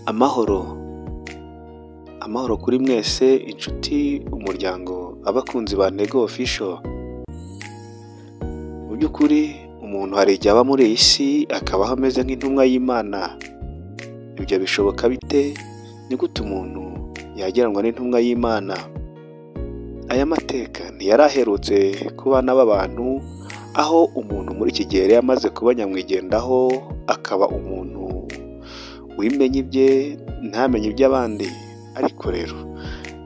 Amahoro, amahoro kuri mwese inshuti, umuryango, abakunzi ba Ntego Official. Mu by'ukuri umuntu hari igihe aba muri iyi si akabaho ameze nk'intumwa y'Imana. Ibyo bishoboka bite? Ni gute umuntu yagereranywa n'intumwa y'Imana? Aya mateka ntiyari aherutse ku bana b'abantu, aho umuntu muri iki gihe yari yamaze kuba nyamwigendaho, akaba umuntu wimenya ibye ntamenye iby'abandi. Ariko rero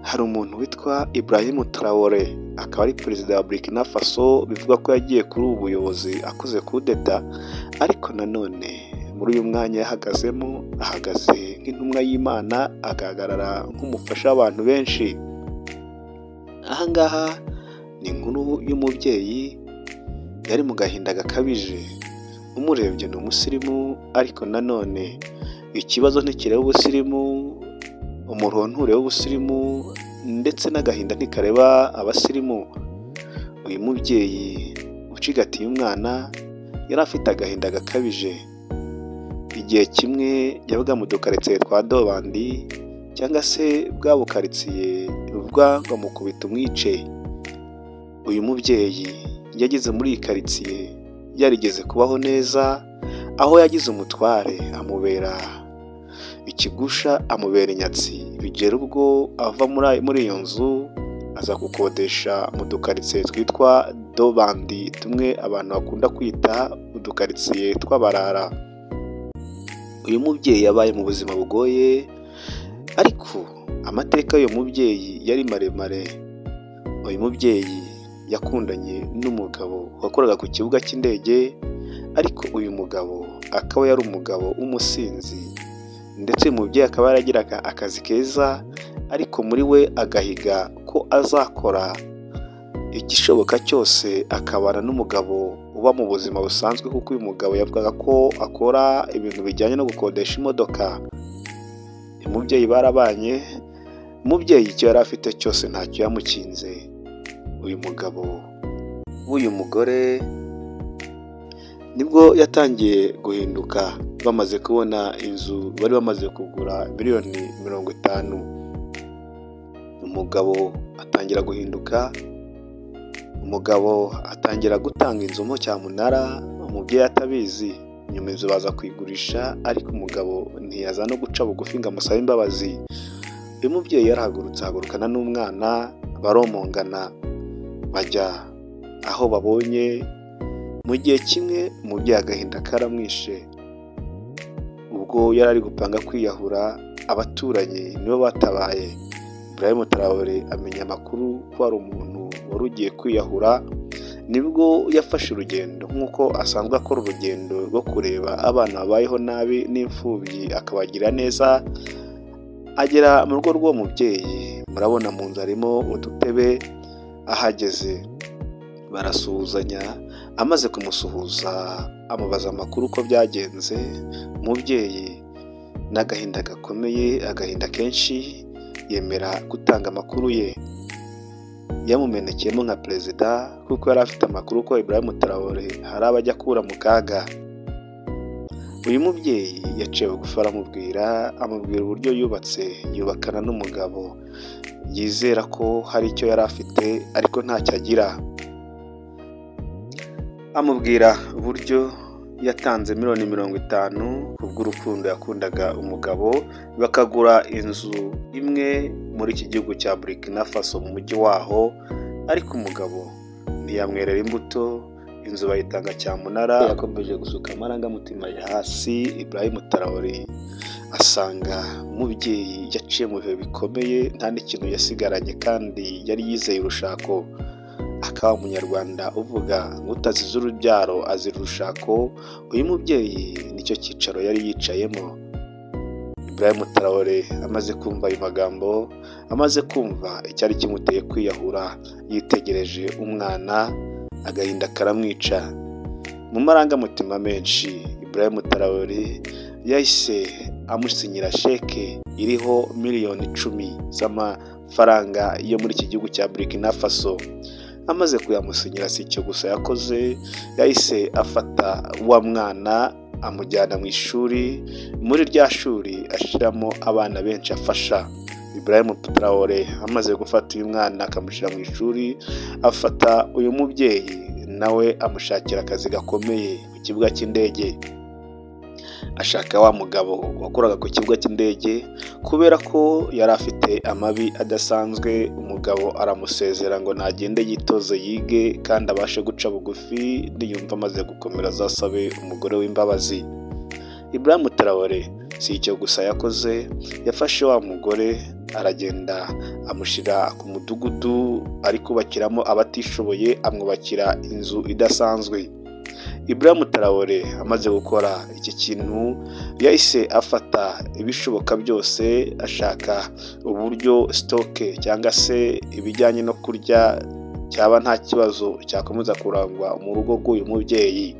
hari umuntu witwa Ibrahim Traoré, akaba ari perezida wa Burkina Faso. Bivuga ko yagiye kuri ubu buyobozi akoze kudeta, ariko nanone muri uyu mwanya yahagazemo, ahagaze nk'intumwa y'Imana, agahagarara nk'umufasha w'abantu benshi. Aha ngaha ni inkuru y'umubyeyi yari mu gahinda gakabije. Umurebye ni umusirimu, ariko nanone ikibazo ntikireba ubusirimu, umuruho ntureba ubusirimu, ndetse n'agahinda ntikareba abasirimu. Uyu mubyeyi ucigatiye umwana yari afite agahinda gakabije. Igihe kimwe yabaga mu dukaritsiye twa Dobandi, cyangwa se bwa bukaritsiye buvuga ngo mukubita umwice. Uyu mubyeyi yageze muri iyi karitsiye yarigeze kubaho neza, aho yagize umutware amubera ikigusha, amubera inyatsi, bigera ubwo ava muri iyo nzu aza gukodesha mu dukaritsiye twitwa Dobandi, tumwe abantu bakunda kwita udukaritsiye tw'abarara. Uyu mubyeyi yabaye mu buzima bugoye, ariko amateka y'uyu mubyeyi yari maremare. Uyu mubyeyi yakundanye n'umugabo wakoraga ku kibuga cy'indege, ariko uyu mugabo akaba yari umugabo w'umusinzi, ndetse uyu mubyeyi akaba yaragiraga akazi keza, ariko muri we agahiga ko azakora igishoboka cyose akabana n'umugabo uba mu buzima busanzwe, kuko uyu mugabo yavugaga ko akora ibintu bijyanye no gukodesha imodoka. Uyu mubyeyi barabanye, umubyeyi icyo yari afite cyose ntacyo yamukinze. Uyu mugabo w'uyu mugore nibwo yatangiye guhinduka, bamaze kubona inzu bari bamaze kugura miliyoni 50. Umugabo atangira guhinduka, umugabo atangira gutanga inzu mo cyamunara, umubyeyi atabizi. Nyuma inzu baza kuyigurisha, ariko umugabo ntiyaza no guca bugufi ngo amusabe imbabazi. Uyu mubyeyi yarahagurutse, ahagurukana n'umwana, baromongana bajya aho babonye. Mu gihe kimwe umubyeyi agahinda karamwishe, ubwo yari ari gupanga kwiyahura, abaturanyi nibo batabaye. Ibrahim Traoré amenya amakuru ko hari umuntu wari ugiye kwiyahura, nibwo yafashe urugendo nk'uko asanzwe akora urugendo rwo kureba abana babayeho nabi n'imfubyi akabagira neza. Agera mu rugo rw'uwo mubyeyi, murabona mu nzu harimo udutebe. Ahageze barasuhuzanya, amaze kumusuhuza amubaza amakuru uko byagenze. Umubyeyi n'agahinda gakomeye, agahinda kenshi, yemera gutanga amakuru ye. Yamumenekeyemo nka perezida, kuko yari afite amakuru ko Ibrahim Traoré hari abajya akura mu kaga. Uyu mubyeyi yaciye bugufi aramubwira uburyo yubatse, yubakana n'umugabo yizera ko hari icyo yari afite ariko ntacyo agira. Amubwira uburyo yatanze miliyoni 50 kubw'urukundo yakundaga umugabo, bakagura inzu imwe muri iki gihugu cya Burkina Faso mu mujyi waho. Ariko umugabo ntiyamwerera imbuto, inzu bayitanga cyamunara. Yakomeje gusuka amarangamutima ya hasi. Ibrahim Traoré asanga umubyeyi yaciye mu bihe bikomeye, nta n'ikintu yasigaranye, kandi yari yizeye urushako. Akaba umunyarwanda uvuga ngo utazize urubyaro azira urushako. Uyu mubyeyi nicyo cyicaro yari yicayemo. Ibrahim Traoré amaze kumva ayo magambo, amaze kumva icyari kimuteye kwiyahura, yitegereje umwana, agahinda karamwica. Mu marangamutima menshi, Ibrahim Traoré yahise amusinyira sheke iriho miliyoni 10 z'amafaranga yo muri iki gihugu cya Burkina Faso. Amaze kuyamusinyira, si icyo gusa yakoze, yahise afata wa mwana amujyana mu ishuri, muri rya shuri ashyiramo abana benshi afasha. Ibrahim Traoré amaze gufata uyu mwana akamushyira mu ishuri, afata uyu mubyeyi nawe amushakira akazi gakomeye ku kibuga cy'indege. Ashaka wa mugabo wakoraga ku kibuga cy'indege, kubera ko yari afite amabi adasanzwe. Umugabo aramusezera ngo nagende yitoze yige kandi abashe guca bugufi, niyumva amaze gukomera azasabe umugore w'imbabazi. Ibrahim Traoré si icyo gusa yakoze, yafashe wa mugore aragenda amushyira ku mudugudu ari kubakiramo abatishoboye, amwubakira inzu idasanzwe. Ibrahim Traoré amaze gukora iki kintu, yahise afata ibishoboka byose, ashaka uburyo sitoke cyangwa se ibijyanye no kurya cyaba nta kibazo cyakomeza kurangwa mu rugo rw'uyu mubyeyi.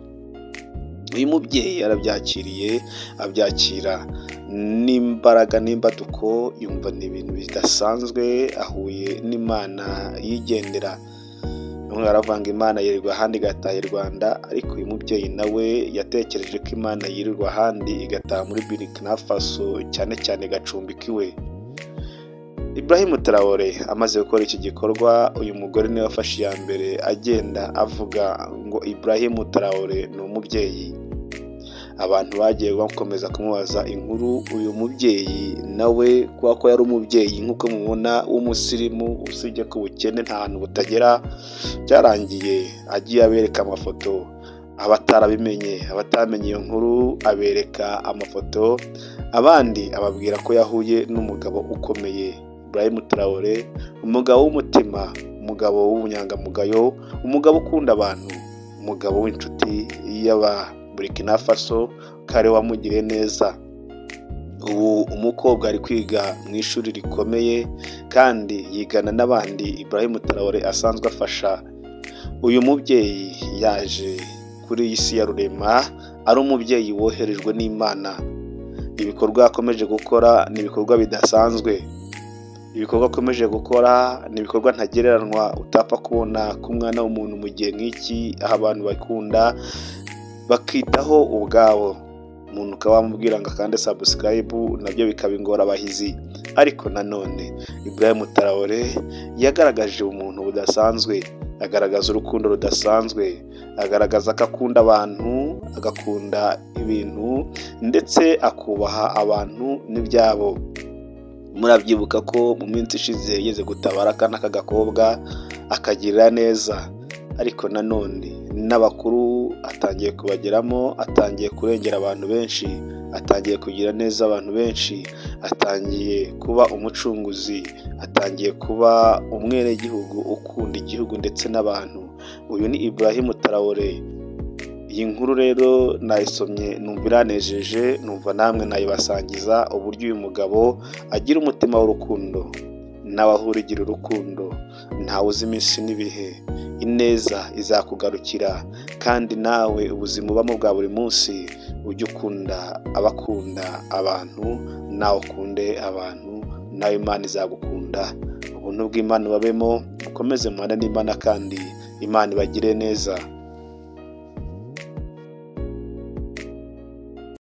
Uyu mubyeyi yarabyakiriye, abyakira n'imbaraga n'imbaduko, yumva ni ibintu bidasanzwe, ahuye n'Imana yigendera. Bamwe baravanga Imana yirirwa ahandi igataha i Rwanda, ariko uyu mubyeyi nawe yatekereje ko Imana yirirwa ahandi igataha muri Burkina Faso, cyane cyane gacumbika iwe. Ibrahim Traoré amaze gukora iki gikorwa, uyu mugore niwe wafashe iya mbere agenda avuga ngo Ibrahim Traoré ni umubyeyi. Abantu bagiye bakomeza kumubaza inkuru. Uyu mubyeyi nawe kubera ko yari umubyeyi nk'uko mubona w'umusirimu, usibye ko ubukene nta hantu butagera, byarangiye agiye abereka amafoto. Abatarabimenye, abatamenye iyo nkuru, abereka amafoto, abandi ababwira ko yahuye n'umugabo ukomeye. Ibrahim Traoré, umugabo w'umutima, umugabo w'ubunyangamugayo, umugabo ukunda abantu, umugabo w'inshuti y'aba Burkina Faso, kare wamugiriye neza. Ubu umukobwa ari kwiga mu ishuri rikomeye kandi yigana n'abandi Ibrahim Traoré asanzwe afasha. Uyu mubyeyi yaje kuri iyi si ya rurema ari umubyeyi woherejwe n'Imana. Ibikorwa akomeje gukora ni ibikorwa bidasanzwe. Ibikorwa akomeje gukora ni ibikorwa ntagereranywa, utapfa kubona ku mwana w'umuntu mu gihe nk'iki, aho abantu bakunda bakitaho ubwabo. Umuntu ukaba wamubwira ngo akande subscribe, nabyo bikaba ingorabahizi. Ariko nanone Ibrahim Traoré yagaragaje umuntu budasanzwe, agaragaza urukundo rudasanzwe, agaragaza ko akunda abantu, agakunda ibintu, ndetse akubaha abantu n'ibyabo. Murabyibuka ko mu minsi ishize yigeze gutabara akana k'agakobwa akagirira neza, ariko nanone n'abakuru atangiye kubageramo, atangiye kurengera abantu benshi, atangiye kugira neza abantu benshi, atangiye kuba umucunguzi, atangiye kuba umwenegihugu ukunda igihugu ndetse n'abantu. Uyu ni Ibrahim Traoré. Iyi nkuru rero nayisomye numva iranejeje, numva namwe nayibasangiza uburyo uyu mugabo agira umutima w'urukundo. Nawe aho urigira urukundo, ntawe uzi iminsi n'ibihe, ineza izakugarukira, kandi nawe ubuzima ubamo bwa buri munsi ujye ukunda abakunda abantu, nawe ukunde abantu, nawe Imana izagukunda. Ubuntu bw'Imana babemo, mukomeze muhane n'Imana kandi Imana ibagire neza.